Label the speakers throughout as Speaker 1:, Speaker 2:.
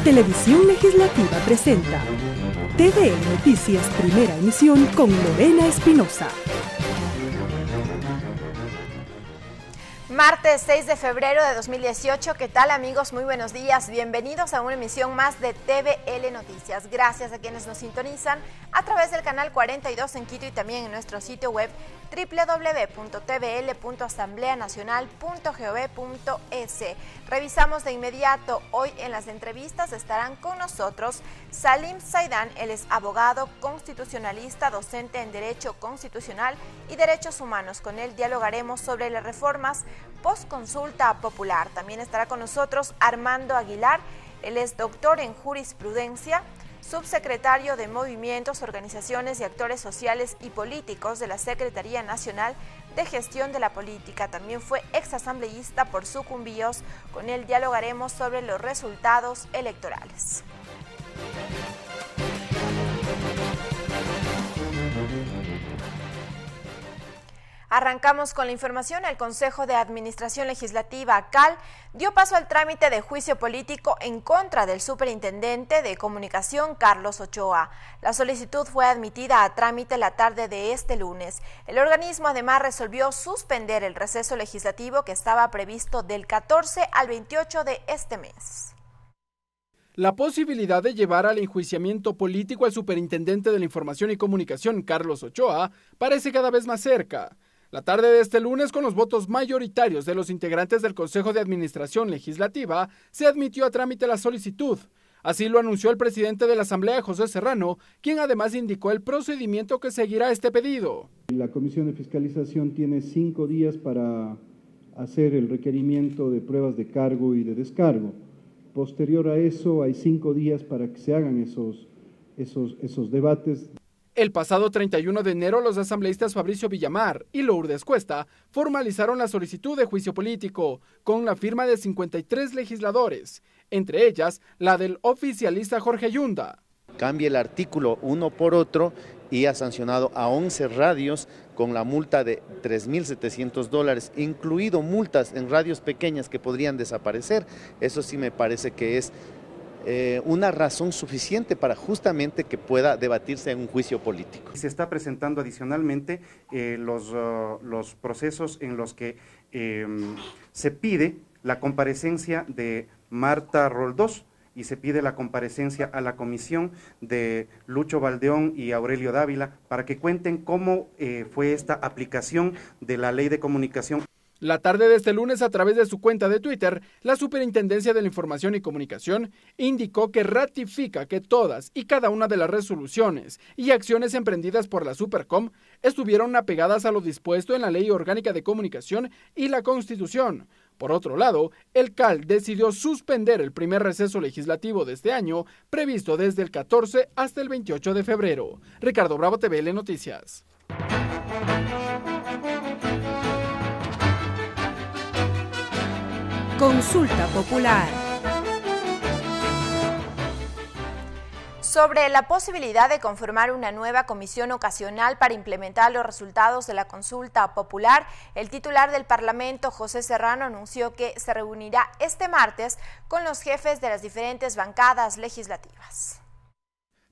Speaker 1: Televisión Legislativa presenta TVE Noticias Primera Emisión con Lorena Espinosa.
Speaker 2: Martes 6 de febrero de 2018, ¿qué tal amigos? Muy buenos días, bienvenidos a una emisión más de TVL Noticias. Gracias a quienes nos sintonizan a través del canal 42 en Quito y también en nuestro sitio web www.tvl.asambleanacional.gov.es. Revisamos de inmediato, hoy en las entrevistas estarán con nosotros Salim Saidán, él es abogado constitucionalista, docente en Derecho Constitucional y Derechos Humanos. Con él dialogaremos sobre las reformas postconsulta popular. También estará con nosotros Armando Aguilar, él es doctor en jurisprudencia, subsecretario de Movimientos, Organizaciones y Actores Sociales y Políticos de la Secretaría Nacional de Gestión de la Política. También fue exasambleísta por Sucumbíos. Con él dialogaremos sobre los resultados electorales. Arrancamos con la información. El Consejo de Administración Legislativa, CAL, dio paso al trámite de juicio político en contra del superintendente de Comunicación, Carlos Ochoa. La solicitud fue admitida a trámite la tarde de este lunes. El organismo además resolvió suspender el receso legislativo que estaba previsto del 14 al 28 de este mes.
Speaker 3: La posibilidad de llevar al enjuiciamiento político al superintendente de la Información y Comunicación, Carlos Ochoa, parece cada vez más cerca. La tarde de este lunes, con los votos mayoritarios de los integrantes del Consejo de Administración Legislativa, se admitió a trámite la solicitud. Así lo anunció el presidente de la Asamblea, José Serrano, quien además indicó el procedimiento que seguirá este pedido.
Speaker 4: La Comisión de Fiscalización tiene 5 días para hacer el requerimiento de pruebas de cargo y de descargo. Posterior a eso, hay 5 días para que se hagan esos debates.
Speaker 3: El pasado 31 de enero, los asambleístas Fabricio Villamar y Lourdes Cuesta formalizaron la solicitud de juicio político, con la firma de 53 legisladores, entre ellas la del oficialista Jorge Yunda.
Speaker 5: Cambia el artículo uno por otro y ha sancionado a 11 radios con la multa de $3.700, incluido multas en radios pequeñas que podrían desaparecer. Eso sí me parece que es una razón suficiente para justamente que pueda debatirse en un juicio político.
Speaker 6: Se está presentando adicionalmente los procesos en los que se pide la comparecencia de Marta Roldós y se pide la comparecencia a la comisión de Lucho Valdeón y Aurelio Dávila para que cuenten cómo fue esta aplicación de la ley de comunicación.
Speaker 3: La tarde de este lunes, a través de su cuenta de Twitter, la Superintendencia de la Información y Comunicación indicó que ratifica que todas y cada una de las resoluciones y acciones emprendidas por la Supercom estuvieron apegadas a lo dispuesto en la Ley Orgánica de Comunicación y la Constitución. Por otro lado, el CAL decidió suspender el primer receso legislativo de este año, previsto desde el 14 hasta el 28 de febrero. Ricardo Bravo, TVL Noticias.
Speaker 1: Consulta popular.
Speaker 2: Sobre la posibilidad de conformar una nueva comisión ocasional para implementar los resultados de la consulta popular, el titular del Parlamento, José Serrano, anunció que se reunirá este martes con los jefes de las diferentes bancadas legislativas.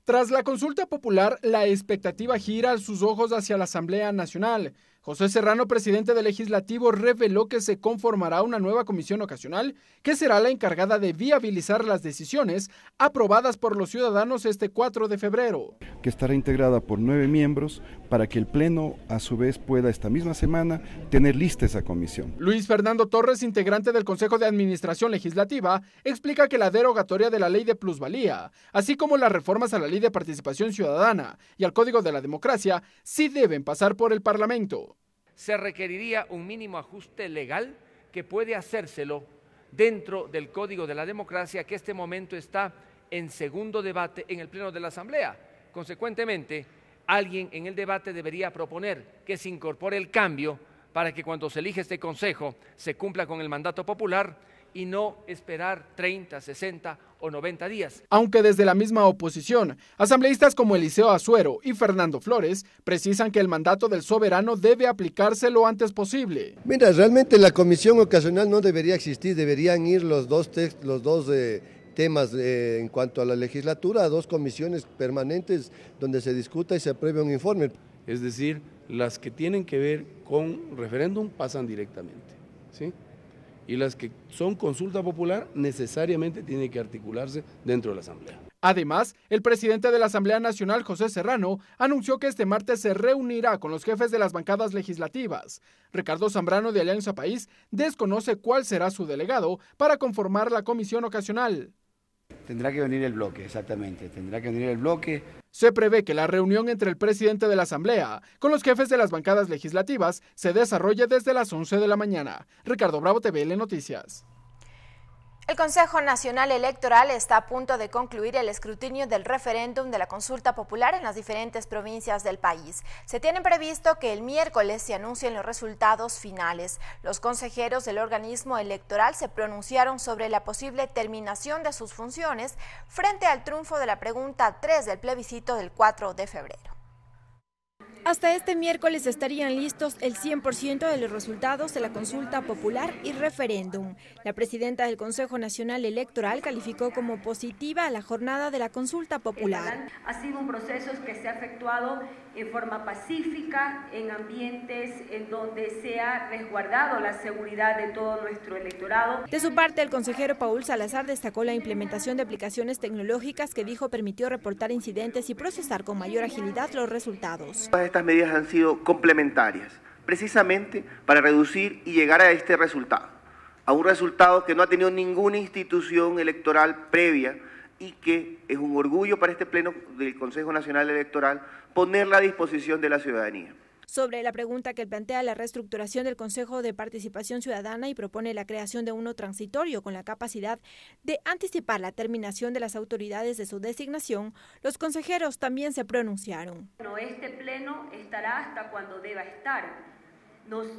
Speaker 3: Tras la consulta popular, la expectativa gira sus ojos hacia la Asamblea Nacional. José Serrano, presidente del Legislativo, reveló que se conformará una nueva comisión ocasional que será la encargada de viabilizar las decisiones aprobadas por los ciudadanos este 4 de febrero.
Speaker 7: Que estará integrada por 9 miembros para que el Pleno, a su vez, pueda esta misma semana tener lista esa comisión.
Speaker 3: Luis Fernando Torres, integrante del Consejo de Administración Legislativa, explica que la derogatoria de la Ley de Plusvalía, así como las reformas a la Ley de Participación Ciudadana y al Código de la Democracia, sí deben pasar por el Parlamento.
Speaker 8: Se requeriría un mínimo ajuste legal que puede hacérselo dentro del Código de la Democracia, que este momento está en segundo debate en el Pleno de la Asamblea. Consecuentemente, alguien en el debate debería proponer que se incorpore el cambio para que cuando se elige este Consejo se cumpla con el mandato popular y no esperar 30, 60 o 90 días.
Speaker 3: Aunque desde la misma oposición, asambleístas como Eliseo Azuero y Fernando Flores precisan que el mandato del soberano debe aplicarse lo antes posible.
Speaker 9: Mira, realmente la comisión ocasional no debería existir, deberían ir los dos temas en cuanto a la legislatura a dos comisiones permanentes donde se discuta y se apruebe un informe.
Speaker 10: Es decir, las que tienen que ver con referéndum pasan directamente, ¿sí? Y las que son consulta popular necesariamente tienen que articularse dentro de la Asamblea.
Speaker 3: Además, el presidente de la Asamblea Nacional, José Serrano, anunció que este martes se reunirá con los jefes de las bancadas legislativas. Ricardo Zambrano, de Alianza País, desconoce cuál será su delegado para conformar la comisión ocasional.
Speaker 11: Tendrá que venir el bloque, exactamente, tendrá que venir el bloque.
Speaker 3: Se prevé que la reunión entre el presidente de la Asamblea con los jefes de las bancadas legislativas se desarrolle desde las 11 de la mañana. Ricardo Bravo, TVL Noticias.
Speaker 2: El Consejo Nacional Electoral está a punto de concluir el escrutinio del referéndum de la consulta popular en las diferentes provincias del país. Se tiene previsto que el miércoles se anuncien los resultados finales. Los consejeros del organismo electoral se pronunciaron sobre la posible terminación de sus funciones frente al triunfo de la pregunta 3 del plebiscito del 4 de febrero.
Speaker 12: Hasta este miércoles estarían listos el 100% de los resultados de la consulta popular y referéndum. La presidenta del Consejo Nacional Electoral calificó como positiva la jornada de la consulta popular.
Speaker 13: Ha sido un proceso que se ha efectuado en forma pacífica, en ambientes en donde se ha resguardado la seguridad de todo nuestro electorado.
Speaker 12: De su parte, el consejero Paul Salazar destacó la implementación de aplicaciones tecnológicas que dijo permitió reportar incidentes y procesar con mayor agilidad los resultados.
Speaker 14: Estas medidas han sido complementarias, precisamente para reducir y llegar a este resultado, a un resultado que no ha tenido ninguna institución electoral previa y que es un orgullo para este pleno del Consejo Nacional Electoral ponerla a disposición de la ciudadanía.
Speaker 12: Sobre la pregunta que plantea la reestructuración del Consejo de Participación Ciudadana y propone la creación de uno transitorio con la capacidad de anticipar la terminación de las autoridades de su designación, los consejeros también se pronunciaron.
Speaker 13: Este pleno estará hasta cuando deba estar.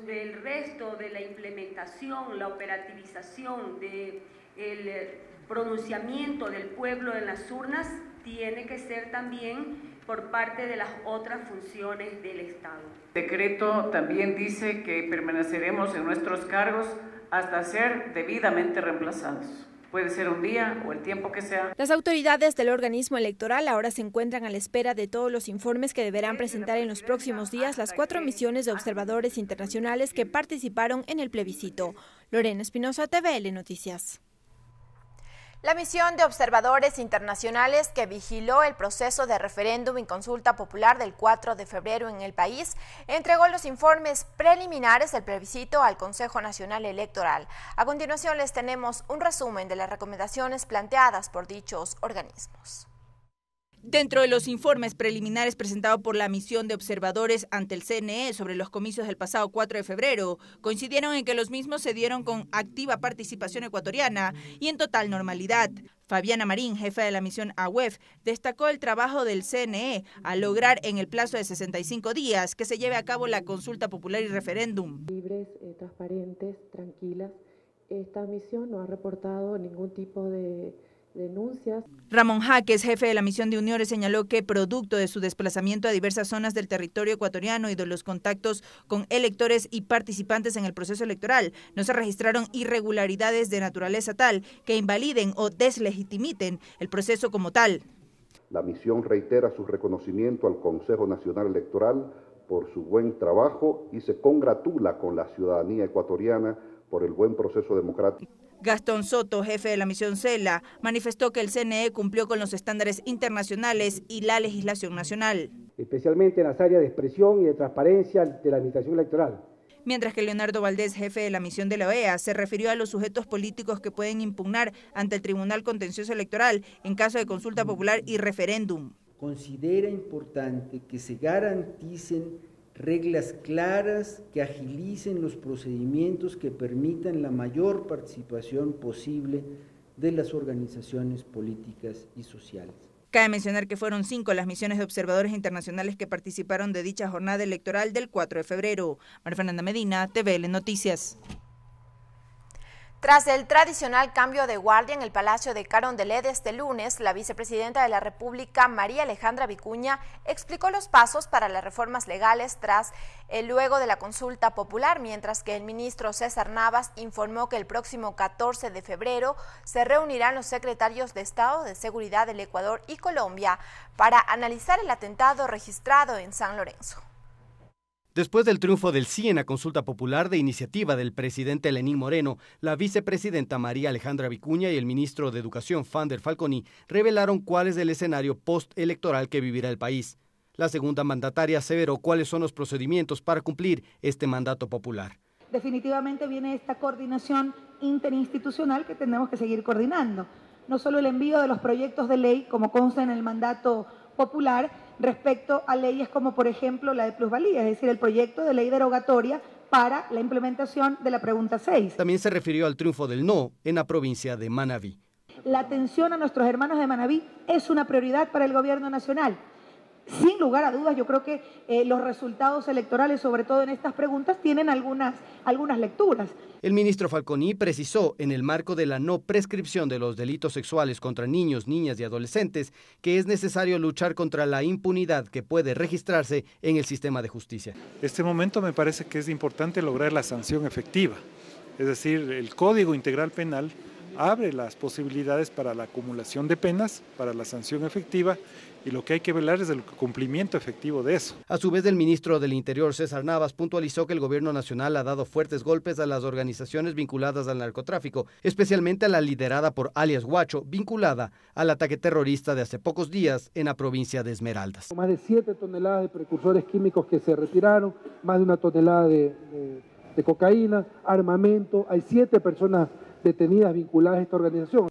Speaker 13: El resto de la implementación, la operativización del pronunciamiento del pueblo en las urnas tiene que ser también por parte de las otras funciones del Estado.
Speaker 15: El decreto también dice que permaneceremos en nuestros cargos hasta ser debidamente reemplazados. Puede ser un día o el tiempo que sea.
Speaker 12: Las autoridades del organismo electoral ahora se encuentran a la espera de todos los informes que deberán presentar en los próximos días las 4 misiones de observadores internacionales que participaron en el plebiscito. Lorena Espinosa, TVL Noticias.
Speaker 2: La misión de observadores internacionales que vigiló el proceso de referéndum y consulta popular del 4 de febrero en el país entregó los informes preliminares del plebiscito al Consejo Nacional Electoral. A continuación les tenemos un resumen de las recomendaciones planteadas por dichos organismos.
Speaker 16: Dentro de los informes preliminares presentados por la misión de observadores ante el CNE sobre los comicios del pasado 4 de febrero, coincidieron en que los mismos se dieron con activa participación ecuatoriana y en total normalidad. Fabiana Marín, jefa de la misión AUEF, destacó el trabajo del CNE al lograr en el plazo de 65 días que se lleve a cabo la consulta popular y referéndum.
Speaker 17: Libres, transparentes, tranquilas. Esta misión no ha reportado ningún tipo de denuncias.
Speaker 16: Ramón Jaques, jefe de la misión de Uniores, señaló que producto de su desplazamiento a diversas zonas del territorio ecuatoriano y de los contactos con electores y participantes en el proceso electoral, no se registraron irregularidades de naturaleza tal que invaliden o deslegitimiten el proceso como tal.
Speaker 18: La misión reitera su reconocimiento al Consejo Nacional Electoral por su buen trabajo y se congratula con la ciudadanía ecuatoriana por el buen proceso democrático.
Speaker 16: Gastón Soto, jefe de la misión CELA, manifestó que el CNE cumplió con los estándares internacionales y la legislación nacional.
Speaker 19: Especialmente en las áreas de expresión y de transparencia de la administración electoral.
Speaker 16: Mientras que Leonardo Valdés, jefe de la misión de la OEA, se refirió a los sujetos políticos que pueden impugnar ante el Tribunal Contencioso Electoral en caso de consulta popular y referéndum.
Speaker 20: Considera importante que se garanticen reglas claras que agilicen los procedimientos que permitan la mayor participación posible de las organizaciones políticas y sociales.
Speaker 16: Cabe mencionar que fueron 5 las misiones de observadores internacionales que participaron de dicha jornada electoral del 4 de febrero. María Fernanda Medina, TVL Noticias.
Speaker 2: Tras el tradicional cambio de guardia en el Palacio de Carondelet este lunes, la vicepresidenta de la República, María Alejandra Vicuña, explicó los pasos para las reformas legales luego de la consulta popular, mientras que el ministro César Navas informó que el próximo 14 de febrero se reunirán los secretarios de Estado de Seguridad del Ecuador y Colombia para analizar el atentado registrado en San Lorenzo.
Speaker 21: Después del triunfo del sí en la consulta popular de iniciativa del presidente Lenín Moreno, la vicepresidenta María Alejandra Vicuña y el ministro de Educación Fander Falconi revelaron cuál es el escenario postelectoral que vivirá el país. La segunda mandataria aseveró cuáles son los procedimientos para cumplir este mandato popular.
Speaker 22: Definitivamente viene esta coordinación interinstitucional que tenemos que seguir coordinando. No solo el envío de los proyectos de ley, como consta en el mandato popular, respecto a leyes como, por ejemplo, la de plusvalía, es decir, el proyecto de ley derogatoria para la implementación de la pregunta 6.
Speaker 21: También se refirió al triunfo del no en la provincia de Manabí.
Speaker 22: La atención a nuestros hermanos de Manabí es una prioridad para el gobierno nacional. Sin lugar a dudas, yo creo que los resultados electorales, sobre todo en estas preguntas, tienen algunas lecturas.
Speaker 21: El ministro Falconi precisó, en el marco de la no prescripción de los delitos sexuales contra niños, niñas y adolescentes, que es necesario luchar contra la impunidad que puede registrarse en el sistema de justicia.
Speaker 23: Este momento me parece que es importante lograr la sanción efectiva, es decir, el Código Integral Penal abre las posibilidades para la acumulación de penas, para la sanción efectiva, y lo que hay que velar es el cumplimiento efectivo de eso.
Speaker 21: A su vez, el ministro del Interior, César Navas, puntualizó que el gobierno nacional ha dado fuertes golpes a las organizaciones vinculadas al narcotráfico, especialmente a la liderada por alias Guacho, vinculada al ataque terrorista de hace pocos días en la provincia de Esmeraldas.
Speaker 19: Más de 7 toneladas de precursores químicos que se retiraron, más de 1 tonelada de cocaína, armamento, hay 7 personas detenidas vinculadas a esta organización.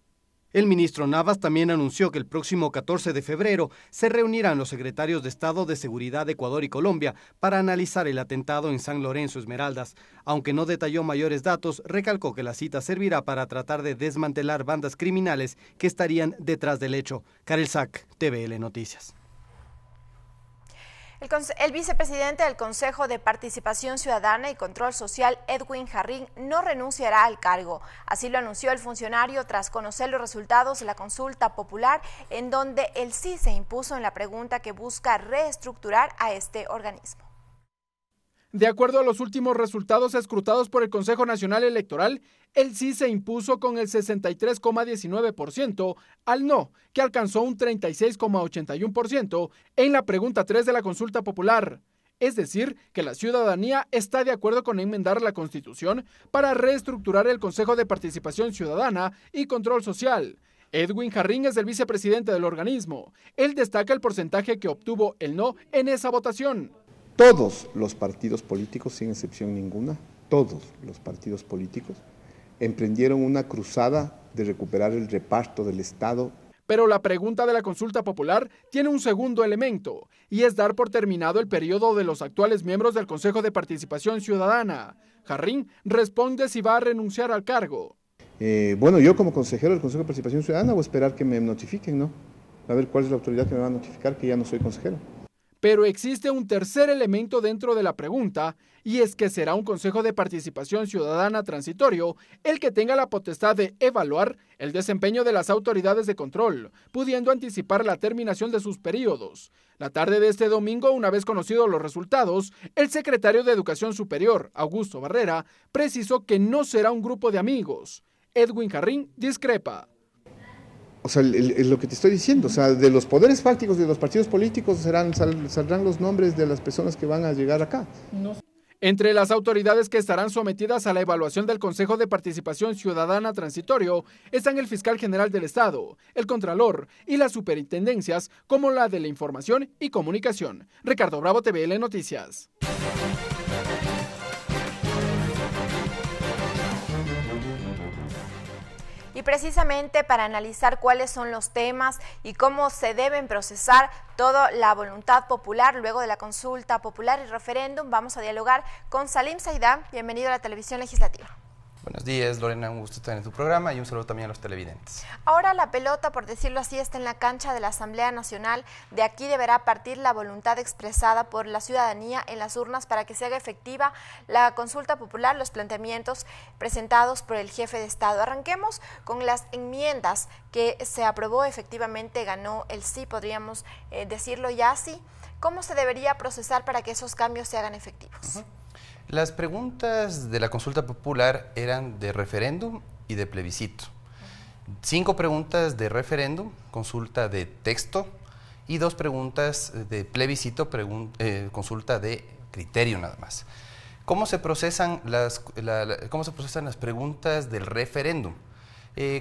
Speaker 21: El ministro Navas también anunció que el próximo 14 de febrero se reunirán los secretarios de Estado de Seguridad de Ecuador y Colombia para analizar el atentado en San Lorenzo, Esmeraldas. Aunque no detalló mayores datos, recalcó que la cita servirá para tratar de desmantelar bandas criminales que estarían detrás del hecho. Karel Sack, TVL Noticias.
Speaker 2: El vicepresidente del Consejo de Participación Ciudadana y Control Social, Edwin Jarrín, no renunciará al cargo. Así lo anunció el funcionario tras conocer los resultados de la consulta popular, en donde el sí se impuso en la pregunta que busca reestructurar a este organismo.
Speaker 3: De acuerdo a los últimos resultados escrutados por el Consejo Nacional Electoral, el sí se impuso con el 63,19% al no, que alcanzó un 36,81% en la pregunta 3 de la consulta popular. Es decir, que la ciudadanía está de acuerdo con enmendar la Constitución para reestructurar el Consejo de Participación Ciudadana y Control Social. Edwin Jarrín es el vicepresidente del organismo. Él destaca el porcentaje que obtuvo el no en esa votación.
Speaker 24: Todos los partidos políticos, sin excepción ninguna, todos los partidos políticos emprendieron una cruzada de recuperar el reparto del Estado.
Speaker 3: Pero la pregunta de la consulta popular tiene un segundo elemento, y es dar por terminado el periodo de los actuales miembros del Consejo de Participación Ciudadana. Jarrín responde si va a renunciar al cargo.
Speaker 24: Bueno, yo como consejero del Consejo de Participación Ciudadana voy a esperar que me notifiquen, ¿no? A ver cuál es la autoridad que me va a notificar que ya no soy consejero.
Speaker 3: Pero existe un tercer elemento dentro de la pregunta, y es que será un Consejo de Participación Ciudadana transitorio el que tenga la potestad de evaluar el desempeño de las autoridades de control, pudiendo anticipar la terminación de sus periodos. La tarde de este domingo, una vez conocidos los resultados, el secretario de Educación Superior, Augusto Barrera, precisó que no será un grupo de amigos. Edwin Jarrín discrepa.
Speaker 24: O sea, lo que te estoy diciendo, o sea, de los poderes fácticos de los partidos políticos saldrán los nombres de las personas que van a llegar acá.
Speaker 3: Entre las autoridades que estarán sometidas a la evaluación del Consejo de Participación Ciudadana transitorio están el Fiscal General del Estado, el Contralor y las superintendencias como la de la Información y Comunicación. Ricardo Bravo, TVL Noticias.
Speaker 2: Y precisamente para analizar cuáles son los temas y cómo se deben procesar toda la voluntad popular luego de la consulta popular y referéndum, vamos a dialogar con Salim Saidán. Bienvenido a la Televisión Legislativa.
Speaker 1: Buenos días, Lorena, un gusto estar en tu programa y un saludo también a los televidentes.
Speaker 2: Ahora la pelota, por decirlo así, está en la cancha de la Asamblea Nacional. De aquí deberá partir la voluntad expresada por la ciudadanía en las urnas para que se haga efectiva la consulta popular, los planteamientos presentados por el jefe de Estado. Arranquemos con las enmiendas que se aprobó, efectivamente ganó el sí, podríamos decirlo ya así. ¿Cómo se debería procesar para que esos cambios se hagan efectivos?
Speaker 1: Las preguntas de la consulta popular eran de referéndum y de plebiscito. 5 preguntas de referéndum, consulta de texto, y 2 preguntas de plebiscito, consulta de criterio nada más. ¿Cómo se procesan las preguntas del referéndum?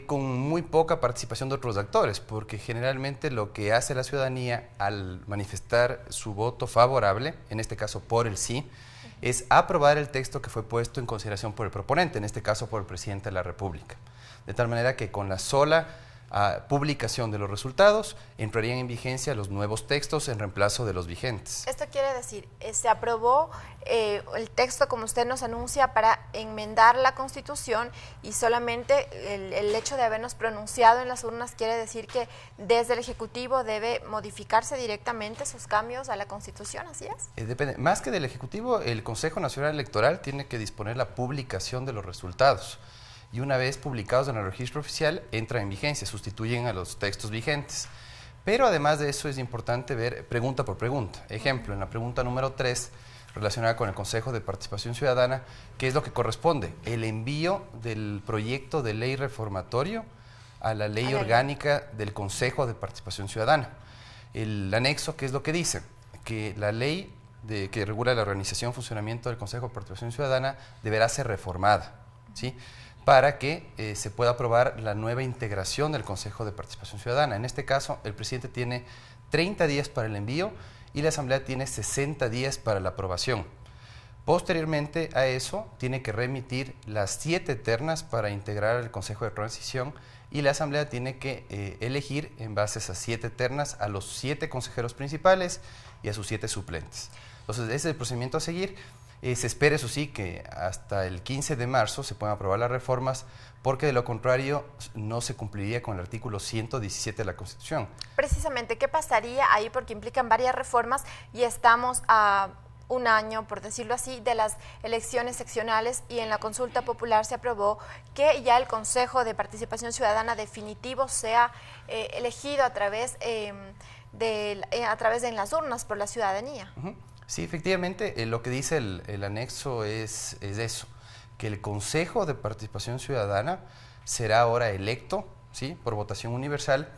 Speaker 1: Con muy poca participación de otros actores, porque generalmente lo que hace la ciudadanía al manifestar su voto favorable, en este caso por el sí, es aprobar el texto que fue puesto en consideración por el proponente, en este caso por el presidente de la República. De tal manera que con la sola publicación de los resultados entrarían en vigencia los nuevos textos en reemplazo de los vigentes.
Speaker 2: Esto quiere decir, se aprobó el texto, como usted nos anuncia, para enmendar la Constitución, y solamente el hecho de habernos pronunciado en las urnas quiere decir que desde el Ejecutivo debe modificarse directamente esos cambios a la Constitución, ¿así es?
Speaker 1: Depende. Más que del Ejecutivo, el Consejo Nacional Electoral tiene que disponer la publicación de los resultados. Y una vez publicados en el registro oficial, entran en vigencia, sustituyen a los textos vigentes. Pero además de eso es importante ver pregunta por pregunta. Ejemplo, en la pregunta número 3, relacionada con el Consejo de Participación Ciudadana, ¿qué es lo que corresponde? El envío del proyecto de ley reformatorio a la ley orgánica del Consejo de Participación Ciudadana. El anexo, ¿qué es lo que dice? Que la ley que regula la organización y funcionamiento del Consejo de Participación Ciudadana deberá ser reformada, ¿sí?, para que se pueda aprobar la nueva integración del Consejo de Participación Ciudadana. En este caso, el presidente tiene 30 días para el envío y la Asamblea tiene 60 días para la aprobación. Posteriormente a eso, tiene que remitir las 7 ternas para integrar el Consejo de Transición, y la Asamblea tiene que elegir en base a esas 7 ternas a los 7 consejeros principales y a sus 7 suplentes. Entonces, ese es el procedimiento a seguir. Se espera, eso sí, que hasta el 15 de marzo se puedan aprobar las reformas, porque de lo contrario no se cumpliría con el artículo 117 de la Constitución.
Speaker 2: Precisamente, ¿qué pasaría ahí? Porque implican varias reformas y estamos a un año, por decirlo así, de las elecciones seccionales, y en la consulta popular se aprobó que ya el Consejo de Participación Ciudadana definitivo sea elegido a través de en las urnas por la ciudadanía.
Speaker 1: Sí, efectivamente, lo que dice el anexo es eso, que el Consejo de Participación Ciudadana será ahora electo, ¿sí?, por votación universal,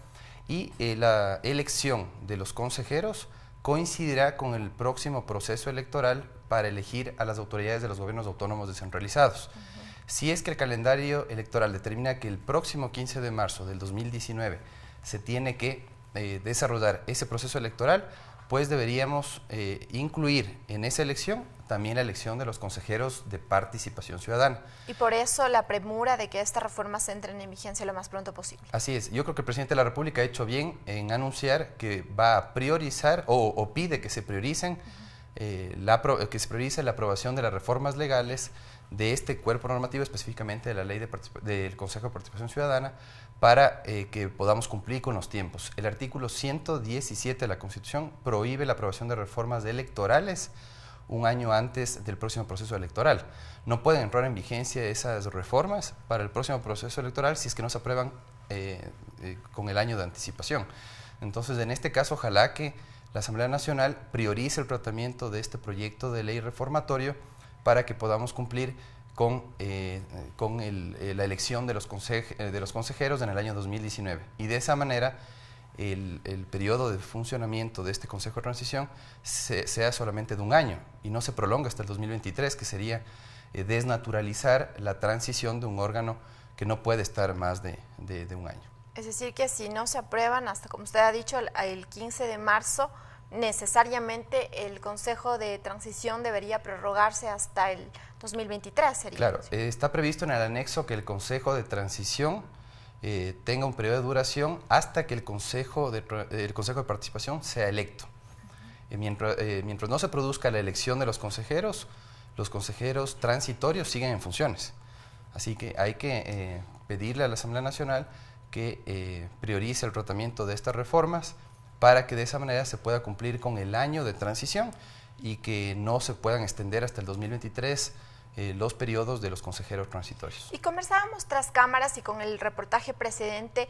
Speaker 1: y la elección de los consejeros coincidirá con el próximo proceso electoral para elegir a las autoridades de los gobiernos autónomos descentralizados. Si es que el calendario electoral determina que el próximo 15 de marzo del 2019 se tiene que desarrollar ese proceso electoral, pues deberíamos incluir en esa elección también la elección de los consejeros de participación ciudadana.
Speaker 2: Y por eso la premura de que estas reformas entren en vigencia lo más pronto posible.
Speaker 1: Así es. Yo creo que el presidente de la República ha hecho bien en anunciar que va a priorizar o pide que se prioricen que se priorice la aprobación de las reformas legales de este cuerpo normativo, específicamente de la ley del Consejo de Participación Ciudadana, para que podamos cumplir con los tiempos. El artículo 117 de la Constitución prohíbe la aprobación de reformas electorales un año antes del próximo proceso electoral. No pueden entrar en vigencia esas reformas para el próximo proceso electoral si es que no se aprueban con el año de anticipación. Entonces, en este caso, ojalá que la Asamblea Nacional priorice el tratamiento de este proyecto de ley reformatorio para que podamos cumplir con la elección de los consejeros en el año 2019. Y de esa manera, el periodo de funcionamiento de este Consejo de Transición sea solamente de un año y no se prolonga hasta el 2023, que sería desnaturalizar la transición de un órgano que no puede estar más de un año.
Speaker 2: Es decir, que si no se aprueban hasta, como usted ha dicho, el 15 de marzo, necesariamente el Consejo de Transición debería prorrogarse hasta el 2023, sería.
Speaker 1: Claro, está previsto en el anexo que el Consejo de Transición tenga un periodo de duración hasta que el Consejo de Participación sea electo. Mientras no se produzca la elección de los consejeros transitorios siguen en funciones. Así que hay que pedirle a la Asamblea Nacional que priorice el tratamiento de estas reformas para que de esa manera se pueda cumplir con el año de transición y que no se puedan extender hasta el 2023 los periodos de los consejeros transitorios.
Speaker 2: Y conversábamos tras cámaras y con el reportaje precedente,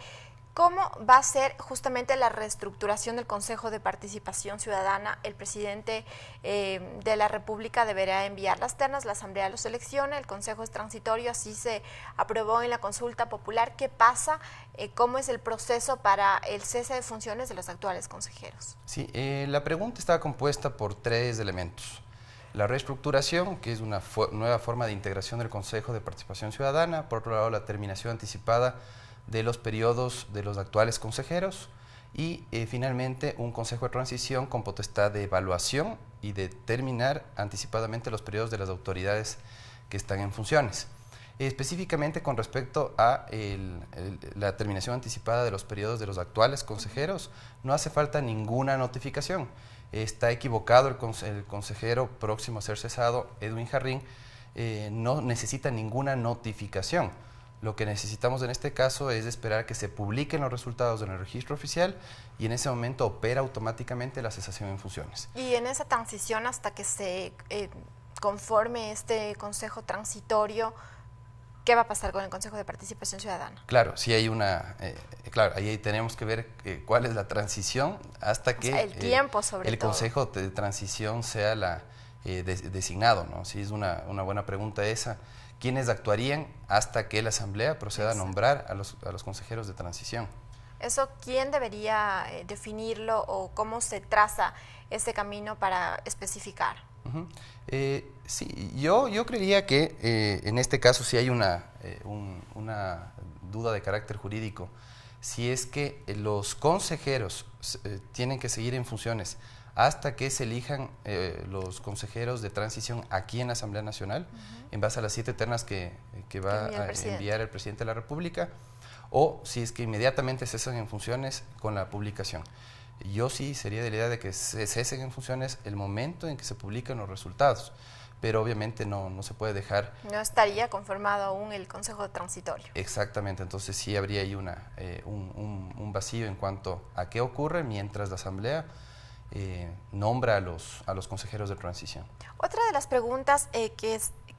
Speaker 2: ¿cómo va a ser justamente la reestructuración del Consejo de Participación Ciudadana? El presidente de la República deberá enviar las ternas, la Asamblea lo selecciona, el Consejo es transitorio, así se aprobó en la consulta popular. ¿Qué pasa? ¿Cómo es el proceso para el cese de funciones de los actuales consejeros?
Speaker 1: Sí, la pregunta está compuesta por 3 elementos. La reestructuración, que es una nueva forma de integración del Consejo de Participación Ciudadana. Por otro lado, la terminación anticipada de los periodos de los actuales consejeros y finalmente un consejo de transición con potestad de evaluación y de terminar anticipadamente los periodos de las autoridades que están en funciones. Específicamente con respecto a la terminación anticipada de los periodos de los actuales consejeros, no hace falta ninguna notificación. Está equivocado el consejero próximo a ser cesado, Edwin Jarrín, no necesita ninguna notificación. Lo que necesitamos en este caso es esperar que se publiquen los resultados en el registro oficial y en ese momento opera automáticamente la cesación en funciones.
Speaker 2: Y en esa transición hasta que se conforme este consejo transitorio, ¿qué va a pasar con el Consejo de Participación Ciudadana?
Speaker 1: Claro, sí hay claro, ahí tenemos que ver cuál es la transición hasta que
Speaker 2: el tiempo sobre
Speaker 1: el Consejo de Transición sea designado, ¿no? Sí, es una buena pregunta esa. ¿Quiénes actuarían hasta que la Asamblea proceda a nombrar a los consejeros de transición?
Speaker 2: ¿Eso quién debería definirlo o cómo se traza ese camino para especificar?
Speaker 1: Sí, yo creería que en este caso sí hay una duda de carácter jurídico. Si es que los consejeros tienen que seguir en funciones hasta que se elijan los consejeros de transición aquí en la Asamblea Nacional, en base a las 7 ternas que va a enviar el presidente de la República, o si es que inmediatamente cesan en funciones con la publicación. Yo sí sería de la idea de que se cesen en funciones el momento en que se publican los resultados, pero obviamente no se puede dejar.
Speaker 2: No estaría conformado aún el Consejo Transitorio.
Speaker 1: Exactamente, entonces sí habría ahí un vacío en cuanto a qué ocurre mientras la Asamblea nombra a los consejeros de transición.
Speaker 2: Otra de las preguntas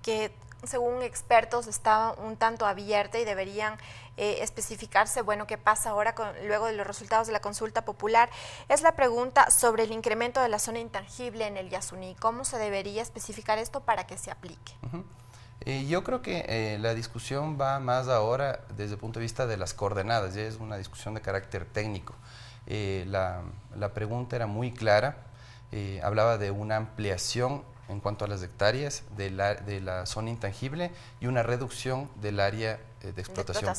Speaker 2: que según expertos está un tanto abierta y deberían especificarse, bueno, qué pasa ahora luego de los resultados de la consulta popular, es la pregunta sobre el incremento de la zona intangible en el Yasuní. ¿Cómo se debería especificar esto para que se aplique?
Speaker 1: Yo creo que la discusión va más ahora desde el punto de vista de las coordenadas, ya es una discusión de carácter técnico. La pregunta era muy clara, hablaba de una ampliación en cuanto a las hectáreas de la zona intangible y una reducción del área de explotación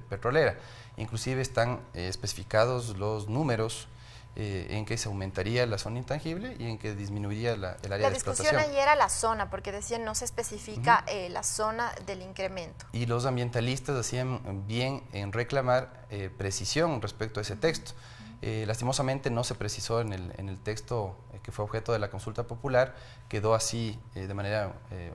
Speaker 1: petrolera. Inclusive están especificados los números en que se aumentaría la zona intangible y en que disminuiría el área de explotación.
Speaker 2: La discusión ahí era la zona, porque decían no se especifica la zona del incremento.
Speaker 1: Y los ambientalistas hacían bien en reclamar precisión respecto a ese texto. Lastimosamente no se precisó en el texto que fue objeto de la consulta popular, quedó así de manera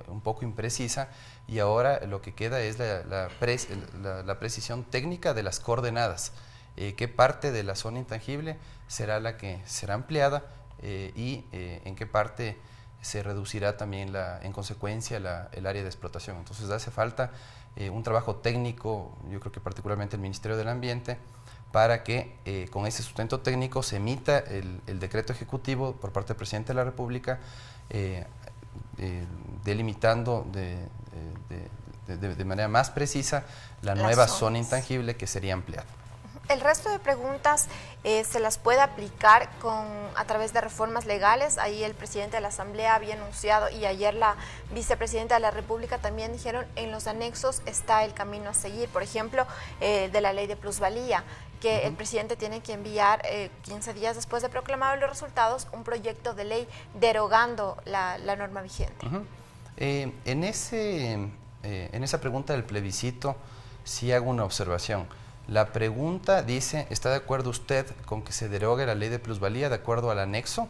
Speaker 1: un poco imprecisa y ahora lo que queda es la precisión técnica de las coordenadas, qué parte de la zona intangible será la que será ampliada y en qué parte se reducirá también en consecuencia el área de explotación. Entonces hace falta un trabajo técnico, yo creo que particularmente el Ministerio del Ambiente, para que con ese sustento técnico se emita el decreto ejecutivo por parte del presidente de la República delimitando de manera más precisa la nueva zona intangible que sería ampliada.
Speaker 2: El resto de preguntas se las puede aplicar a través de reformas legales. Ahí el presidente de la Asamblea había anunciado y ayer la vicepresidenta de la República también dijeron en los anexos está el camino a seguir. Por ejemplo, de la ley de plusvalía, que el presidente tiene que enviar 15 días después de proclamados los resultados un proyecto de ley derogando la norma vigente.
Speaker 1: En esa pregunta del plebiscito sí hago una observación. La pregunta dice, ¿está de acuerdo usted con que se derogue la ley de plusvalía de acuerdo al anexo?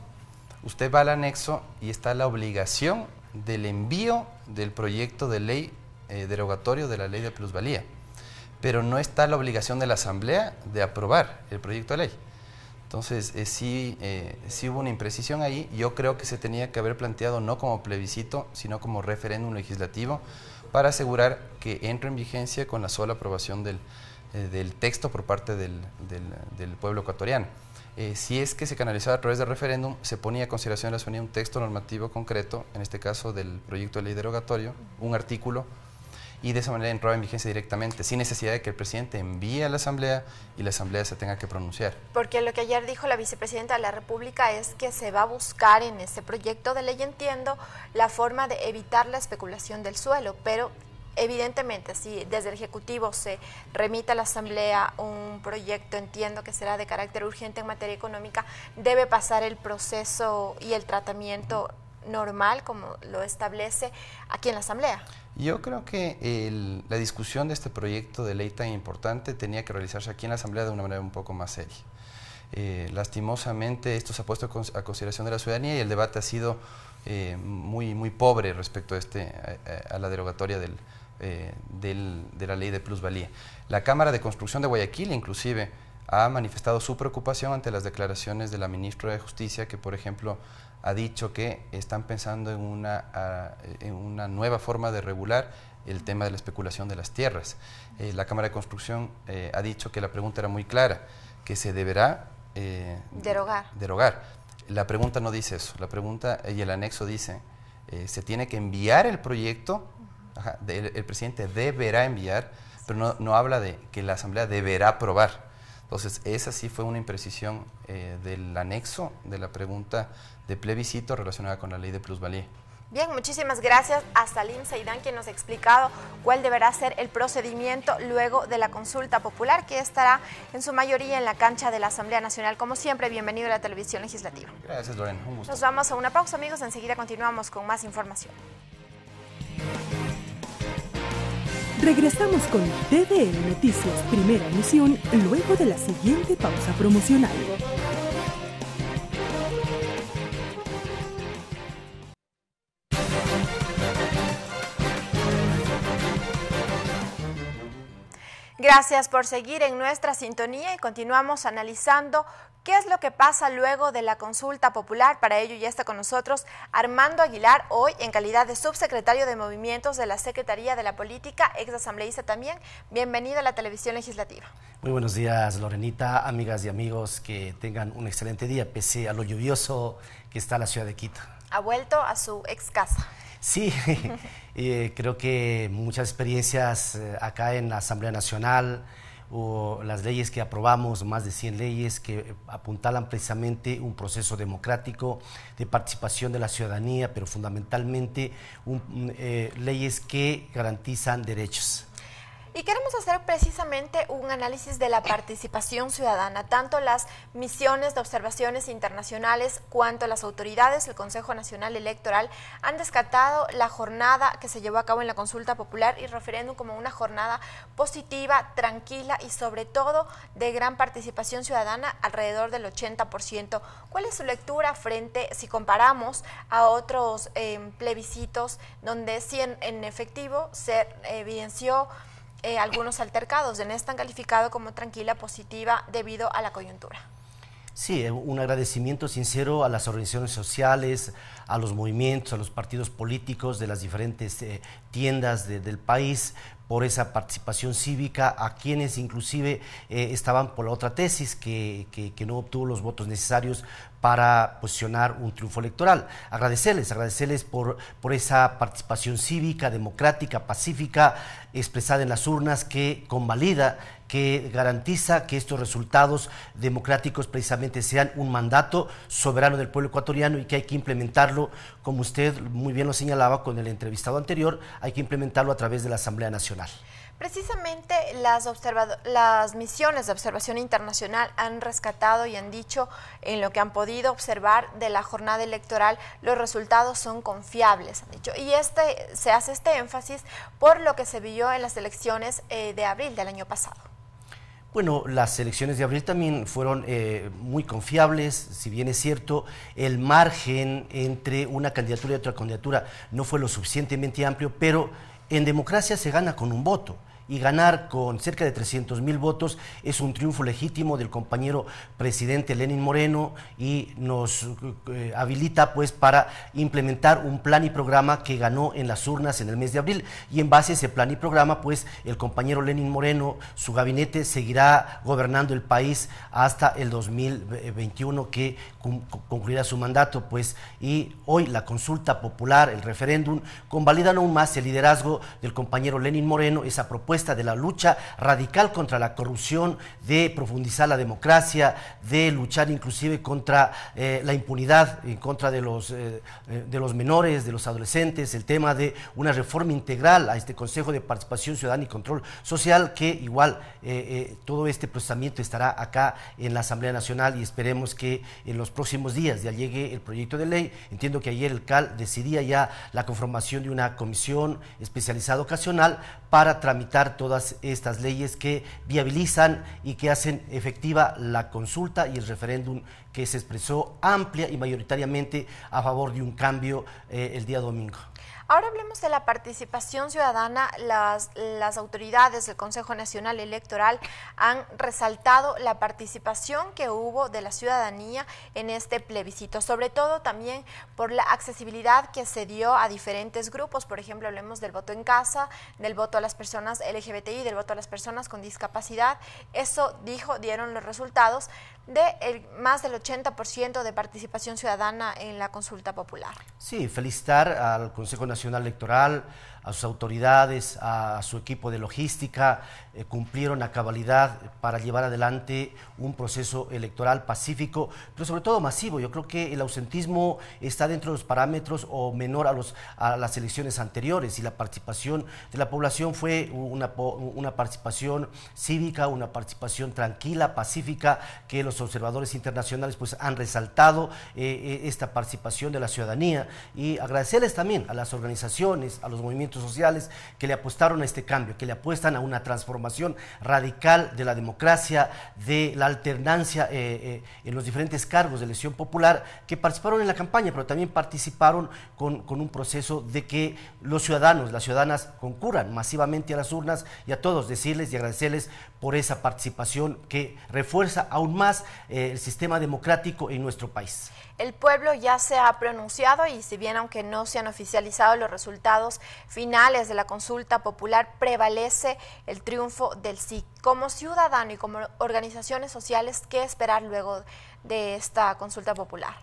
Speaker 1: Usted va al anexo y está la obligación del envío del proyecto de ley derogatorio de la ley de plusvalía, pero no está la obligación de la Asamblea de aprobar el proyecto de ley. Entonces, sí hubo una imprecisión ahí. Yo creo que se tenía que haber planteado no como plebiscito, sino como referéndum legislativo para asegurar que entre en vigencia con la sola aprobación del texto por parte del pueblo ecuatoriano. Si es que se canalizaba a través del referéndum, se ponía a consideración de la ciudadanía un texto normativo concreto, en este caso del proyecto de ley derogatorio, un artículo, y de esa manera entraba en vigencia directamente, sin necesidad de que el presidente envíe a la Asamblea y la Asamblea se tenga que pronunciar.
Speaker 2: Porque lo que ayer dijo la vicepresidenta de la República es que se va a buscar en ese proyecto de ley, entiendo, la forma de evitar la especulación del suelo, pero evidentemente si desde el Ejecutivo se remite a la Asamblea un proyecto, entiendo que será de carácter urgente en materia económica, debe pasar el proceso y el tratamiento normal como lo establece aquí en la Asamblea.
Speaker 1: Yo creo que la discusión de este proyecto de ley tan importante tenía que realizarse aquí en la Asamblea de una manera un poco más seria. Lastimosamente esto se ha puesto a consideración de la ciudadanía y el debate ha sido muy pobre respecto a la derogatoria de la ley de plusvalía. La Cámara de Construcción de Guayaquil inclusive ha manifestado su preocupación ante las declaraciones de la ministra de Justicia, que por ejemplo ha dicho que están pensando en una nueva forma de regular el tema de la especulación de las tierras. La Cámara de Construcción ha dicho que la pregunta era muy clara, que se deberá derogar. La pregunta no dice eso, la pregunta y el anexo dice, se tiene que enviar el proyecto, el presidente deberá enviar, pero no habla de que la Asamblea deberá aprobar. Entonces, esa sí fue una imprecisión del anexo de la pregunta de plebiscito relacionada con la ley de plusvalía.
Speaker 2: Bien, muchísimas gracias a Salim Saidán, quien nos ha explicado cuál deberá ser el procedimiento luego de la consulta popular, que estará en su mayoría en la cancha de la Asamblea Nacional. Como siempre, bienvenido a la televisión legislativa.
Speaker 1: Gracias, Lorena, un gusto.
Speaker 2: Nos vamos a una pausa, amigos, enseguida continuamos con más información.
Speaker 4: Regresamos con TVN Noticias, primera emisión, luego de la siguiente pausa promocional.
Speaker 2: Gracias por seguir en nuestra sintonía y continuamos analizando qué es lo que pasa luego de la consulta popular. Para ello ya está con nosotros Armando Aguilar, hoy en calidad de subsecretario de Movimientos de la Secretaría de la Política, ex asambleísta también. Bienvenido a la televisión legislativa.
Speaker 5: Muy buenos días, Lorenita, amigas y amigos, que tengan un excelente día, pese a lo lluvioso que está la ciudad de Quito.
Speaker 2: Ha vuelto a su ex casa.
Speaker 5: Sí, creo que muchas experiencias acá en la Asamblea Nacional, o las leyes que aprobamos, más de 100 leyes que apuntalan precisamente un proceso democrático de participación de la ciudadanía, pero fundamentalmente leyes que garantizan derechos.
Speaker 2: Y queremos hacer precisamente un análisis de la participación ciudadana, tanto las misiones de observaciones internacionales cuanto las autoridades del Consejo Nacional Electoral han descartado la jornada que se llevó a cabo en la consulta popular y referéndum como una jornada positiva, tranquila y sobre todo de gran participación ciudadana, alrededor del 80%. ¿Cuál es su lectura frente, si comparamos a otros plebiscitos donde sí en efectivo se evidenció algunos altercados? En esta han calificado como tranquila, positiva, debido a la coyuntura.
Speaker 5: Sí, un agradecimiento sincero a las organizaciones sociales, a los movimientos, a los partidos políticos de las diferentes tiendas del país por esa participación cívica, a quienes inclusive estaban por la otra tesis que no obtuvo los votos necesarios para posicionar un triunfo electoral. Agradecerles por esa participación cívica, democrática, pacífica, expresada en las urnas, que convalida, que garantiza que estos resultados democráticos precisamente sean un mandato soberano del pueblo ecuatoriano y que hay que implementarlo, como usted muy bien lo señalaba con el entrevistado anterior, hay que implementarlo a través de la Asamblea Nacional.
Speaker 2: Precisamente las misiones de observación internacional han rescatado y han dicho, en lo que han podido observar de la jornada electoral, los resultados son confiables, han dicho. Y se hace este énfasis por lo que se vio en las elecciones de abril del año pasado.
Speaker 5: Bueno, las elecciones de abril también fueron muy confiables, si bien es cierto, el margen entre una candidatura y otra candidatura no fue lo suficientemente amplio, pero En democracia se gana con un voto. Y ganar con cerca de 300,000 votos es un triunfo legítimo del compañero presidente Lenín Moreno y nos habilita pues para implementar un plan y programa que ganó en las urnas en el mes de abril, y en base a ese plan y programa pues el compañero Lenín Moreno, su gabinete seguirá gobernando el país hasta el 2021 que concluirá su mandato pues, y hoy la consulta popular, el referéndum, convalidan aún más el liderazgo del compañero Lenín Moreno, esa propuesta de la lucha radical contra la corrupción, de profundizar la democracia, de luchar inclusive contra la impunidad, en contra de los menores, de los adolescentes, el tema de una reforma integral a este Consejo de Participación Ciudadana y Control Social, que igual todo este procesamiento estará acá en la Asamblea Nacional, y esperemos que en los próximos días ya llegue el proyecto de ley. Entiendo que ayer el CAL decidía ya la conformación de una comisión especializada ocasional para tramitar todas estas leyes que viabilizan y que hacen efectiva la consulta y el referéndum que se expresó amplia y mayoritariamente a favor de un cambio el día domingo.
Speaker 2: Ahora hablemos de la participación ciudadana. Las autoridades del Consejo Nacional Electoral han resaltado la participación que hubo de la ciudadanía en este plebiscito, sobre todo también por la accesibilidad que se dio a diferentes grupos. Por ejemplo, hablemos del voto en casa, del voto a las personas LGBTI, del voto a las personas con discapacidad. Eso dieron los resultados de más del 80% de participación ciudadana en la consulta popular.
Speaker 5: Sí, felicitar al Consejo Nacional Electoral, a sus autoridades, a su equipo de logística, cumplieron a cabalidad para llevar adelante un proceso electoral pacífico, pero sobre todo masivo. Yo creo que el ausentismo está dentro de los parámetros o menor a las elecciones anteriores, y la participación de la población fue una participación cívica, una participación tranquila, pacífica, que los observadores internacionales pues han resaltado esta participación de la ciudadanía, y agradecerles también a las organizaciones, a los movimientos sociales que le apostaron a este cambio, que le apuestan a una transformación radical de la democracia, de la alternancia en los diferentes cargos de elección popular, que participaron en la campaña, pero también participaron con un proceso de que los ciudadanos, las ciudadanas concurran masivamente a las urnas, y a todos decirles y agradecerles por esa participación que refuerza aún más el sistema democrático en nuestro país.
Speaker 2: El pueblo ya se ha pronunciado, y si bien aunque no se han oficializado los resultados finales de la consulta popular, prevalece el triunfo del sí. Como ciudadano y como organizaciones sociales, ¿qué esperar luego de esta consulta popular?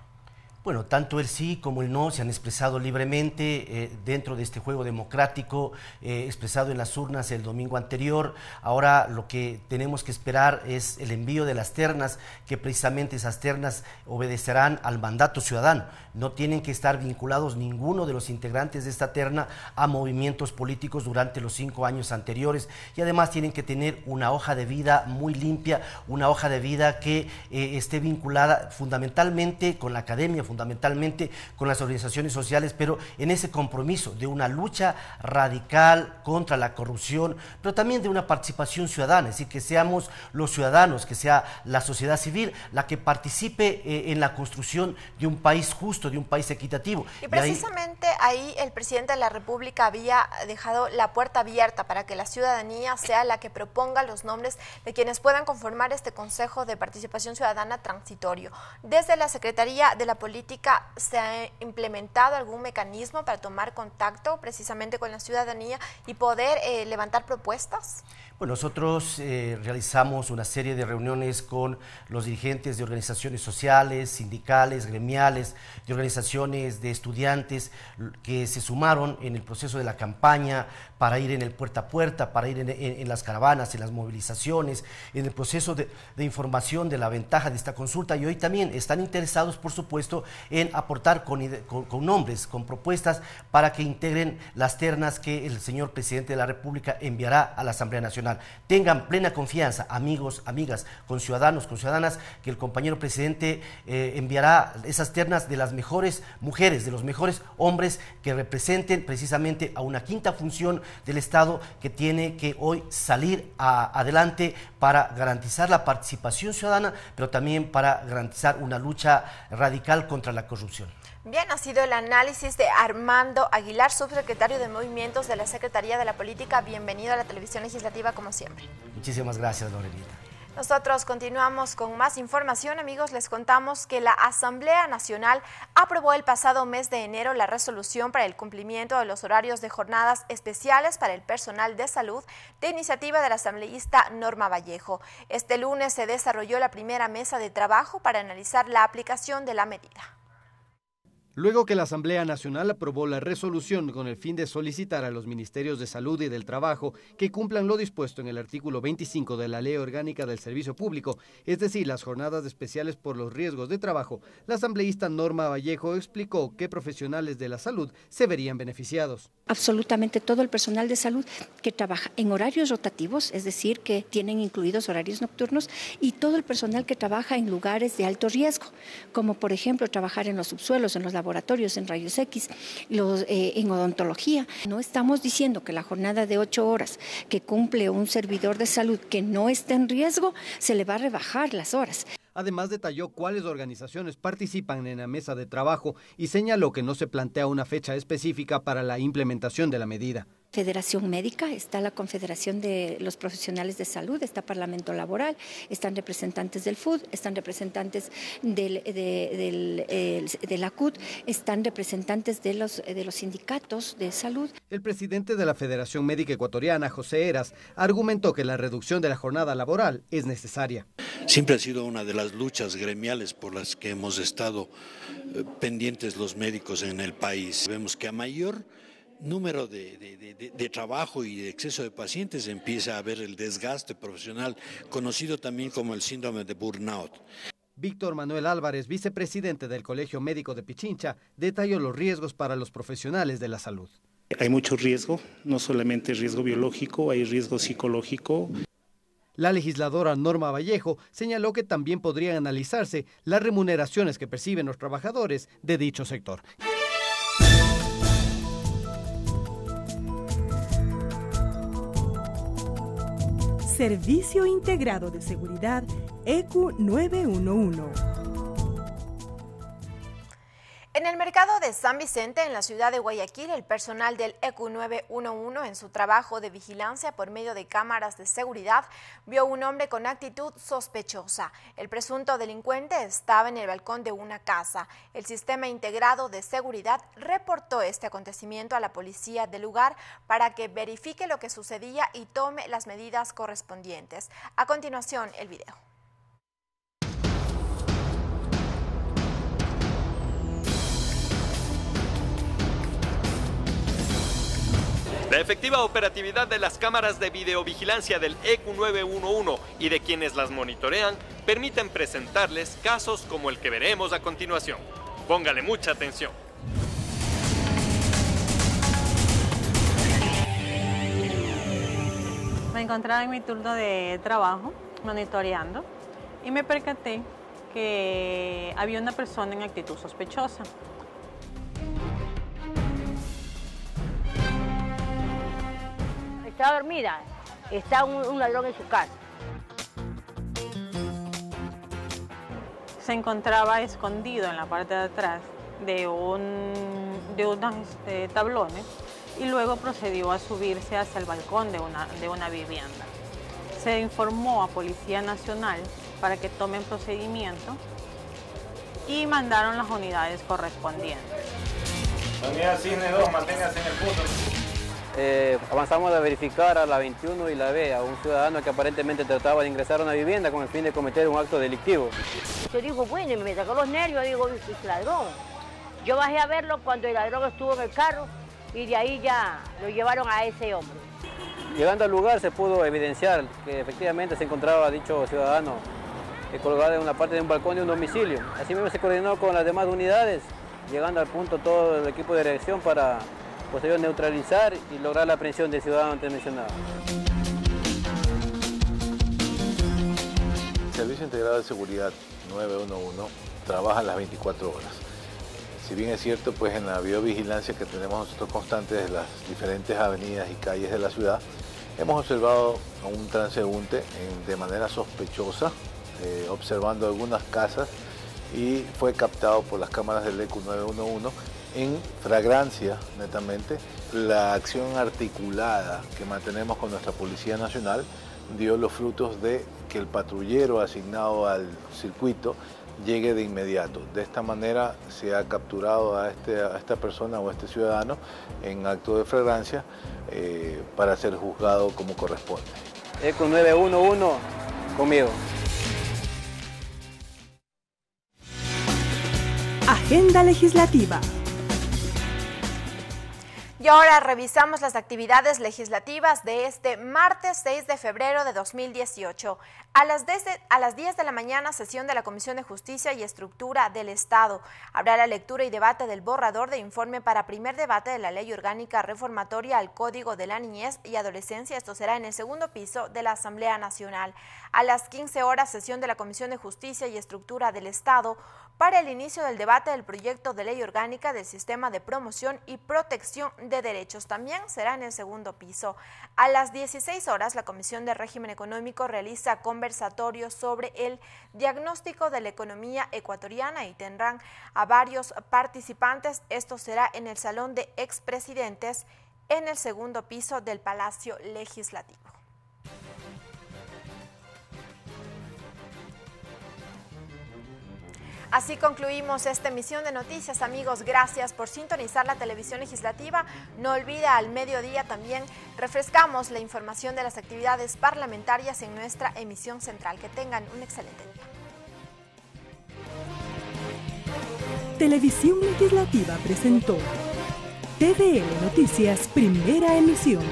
Speaker 5: Bueno, tanto el sí como el no se han expresado libremente dentro de este juego democrático expresado en las urnas el domingo anterior. Ahora lo que tenemos que esperar es el envío de las ternas, que precisamente esas ternas obedecerán al mandato ciudadano. No tienen que estar vinculados ninguno de los integrantes de esta terna a movimientos políticos durante los 5 años anteriores, y además tienen que tener una hoja de vida muy limpia, una hoja de vida que esté vinculada fundamentalmente con la academia, fundamentalmente con las organizaciones sociales, pero en ese compromiso de una lucha radical contra la corrupción, pero también de una participación ciudadana, es decir, que seamos los ciudadanos, que sea la sociedad civil la que participe en la construcción de un país justo, de un país equitativo.
Speaker 2: Y precisamente ahí el presidente de la República había dejado la puerta abierta para que la ciudadanía sea la que proponga los nombres de quienes puedan conformar este Consejo de Participación Ciudadana transitorio. Desde la Secretaría de la Política, ¿se ha implementado algún mecanismo para tomar contacto precisamente con la ciudadanía y poder levantar propuestas?
Speaker 5: Bueno, nosotros realizamos una serie de reuniones con los dirigentes de organizaciones sociales, sindicales, gremiales, de organizaciones de estudiantes que se sumaron en el proceso de la campaña para ir en el puerta a puerta, para ir en las caravanas, en las movilizaciones, en el proceso de información de la ventaja de esta consulta, y hoy también están interesados, por supuesto, en aportar con nombres, con propuestas para que integren las ternas que el señor presidente de la República enviará a la Asamblea Nacional. Tengan plena confianza, amigos, amigas, con ciudadanos, con ciudadanas, que el compañero presidente enviará esas ternas de las mejores mujeres, de los mejores hombres que representen precisamente a una quinta función del Estado que tiene que hoy salir adelante para garantizar la participación ciudadana, pero también para garantizar una lucha radical contra la corrupción.
Speaker 2: Bien, ha sido el análisis de Armando Aguilar, subsecretario de Movimientos de la Secretaría de la Política. Bienvenido a la Televisión Legislativa, como siempre.
Speaker 5: Muchísimas gracias, Lorenita.
Speaker 2: Nosotros continuamos con más información, amigos. Les contamos que la Asamblea Nacional aprobó el pasado mes de enero la resolución para el cumplimiento de los horarios de jornadas especiales para el personal de salud de iniciativa de la asambleísta Norma Vallejo. Este lunes se desarrolló la primera mesa de trabajo para analizar la aplicación de la medida.
Speaker 21: Luego que la Asamblea Nacional aprobó la resolución con el fin de solicitar a los Ministerios de Salud y del Trabajo que cumplan lo dispuesto en el artículo 25 de la Ley Orgánica del Servicio Público, es decir, las jornadas especiales por los riesgos de trabajo, la asambleísta Norma Vallejo explicó que profesionales de la salud se verían beneficiados.
Speaker 6: Absolutamente todo el personal de salud que trabaja en horarios rotativos, es decir, que tienen incluidos horarios nocturnos, y todo el personal que trabaja en lugares de alto riesgo, como por ejemplo trabajar en los subsuelos, en los laboratorios, en rayos X, en odontología. No estamos diciendo que la jornada de 8 horas que cumple un servidor de salud que no esté en riesgo, se le va a rebajar las horas.
Speaker 21: Además, detalló cuáles organizaciones participan en la mesa de trabajo y señaló que no se plantea una fecha específica para la implementación de la medida.
Speaker 6: Federación Médica, está la Confederación de los Profesionales de Salud, está Parlamento Laboral, están representantes del FUD, están representantes de la CUT, están representantes de los sindicatos de salud.
Speaker 21: El presidente de la Federación Médica Ecuatoriana, José Heras, argumentó que la reducción de la jornada laboral es necesaria.
Speaker 7: Siempre ha sido una de las luchas gremiales por las que hemos estado pendientes los médicos en el país. Vemos que a mayor número de trabajo y de exceso de pacientes empieza a haber el desgaste profesional, conocido también como el síndrome de burnout.
Speaker 21: Víctor Manuel Álvarez, vicepresidente del Colegio Médico de Pichincha, detalló los riesgos para los profesionales de la salud.
Speaker 8: Hay mucho riesgo, no solamente riesgo biológico, hay riesgo psicológico.
Speaker 21: La legisladora Norma Vallejo señaló que también podrían analizarse las remuneraciones que perciben los trabajadores de dicho sector.
Speaker 4: Servicio Integrado de Seguridad ECU 911.
Speaker 2: En el mercado de San Vicente, en la ciudad de Guayaquil, el personal del ECU 911 en su trabajo de vigilancia por medio de cámaras de seguridad vio a un hombre con actitud sospechosa. El presunto delincuente estaba en el balcón de una casa. El sistema integrado de seguridad reportó este acontecimiento a la policía del lugar para que verifique lo que sucedía y tome las medidas correspondientes. A continuación, el video.
Speaker 9: La efectiva operatividad de las cámaras de videovigilancia del ECU 911 y de quienes las monitorean permiten presentarles casos como el que veremos a continuación. Póngale mucha atención.
Speaker 25: Me encontraba en mi turno de trabajo monitoreando y me percaté que había una persona en actitud sospechosa.
Speaker 26: Está dormida, está un ladrón en su casa.
Speaker 25: Se encontraba escondido en la parte de atrás de unos tablones y luego procedió a subirse hacia el balcón de una vivienda. Se informó a Policía Nacional para que tomen procedimiento y mandaron las unidades correspondientes.
Speaker 27: La unidad Cisne 2, manténgase en el punto.
Speaker 28: Avanzamos a verificar a la 21 y la B a un ciudadano que aparentemente trataba de ingresar a una vivienda con el fin de cometer un acto delictivo.
Speaker 26: Yo digo, bueno, me sacó los nervios, digo, es ladrón. Yo bajé a verlo cuando el ladrón estuvo en el carro y de ahí ya lo llevaron a ese hombre.
Speaker 28: Llegando al lugar se pudo evidenciar que efectivamente se encontraba dicho ciudadano colgado en una parte de un balcón de un domicilio. Así mismo se coordinó con las demás unidades, llegando al punto todo el equipo de reacción para posterior neutralizar y lograr la aprehensión del ciudadano antes mencionado.
Speaker 29: El Servicio Integrado de Seguridad 911 trabaja las 24 horas. Si bien es cierto, pues en la videovigilancia que tenemos nosotros constante de las diferentes avenidas y calles de la ciudad, hemos observado a un transeúnte de manera sospechosa, observando algunas casas y fue captado por las cámaras del ECU 911 en flagrancia, netamente. La acción articulada que mantenemos con nuestra Policía Nacional dio los frutos de que el patrullero asignado al circuito llegue de inmediato. De esta manera se ha capturado a esta persona o a este ciudadano en acto de flagrancia para ser juzgado como corresponde.
Speaker 28: ECU 911 conmigo.
Speaker 4: Agenda legislativa.
Speaker 2: Y ahora revisamos las actividades legislativas de este martes 6 de febrero de 2018. A las 10 de la mañana, sesión de la Comisión de Justicia y Estructura del Estado. Habrá la lectura y debate del borrador de informe para primer debate de la Ley Orgánica Reformatoria al Código de la Niñez y Adolescencia. Esto será en el segundo piso de la Asamblea Nacional. A las 15 horas, sesión de la Comisión de Justicia y Estructura del Estado para el inicio del debate del proyecto de ley orgánica del Sistema de Promoción y Protección de Derechos. También será en el segundo piso. A las 16 horas, la Comisión de Régimen Económico realiza conversatorios sobre el diagnóstico de la economía ecuatoriana y tendrán a varios participantes. Esto será en el Salón de Expresidentes, en el segundo piso del Palacio Legislativo. Así concluimos esta emisión de noticias, amigos. Gracias por sintonizar la televisión legislativa. No olvide, al mediodía también refrescamos la información de las actividades parlamentarias en nuestra emisión central. Que tengan un excelente día.
Speaker 4: Televisión Legislativa presentó TVL Noticias, primera emisión.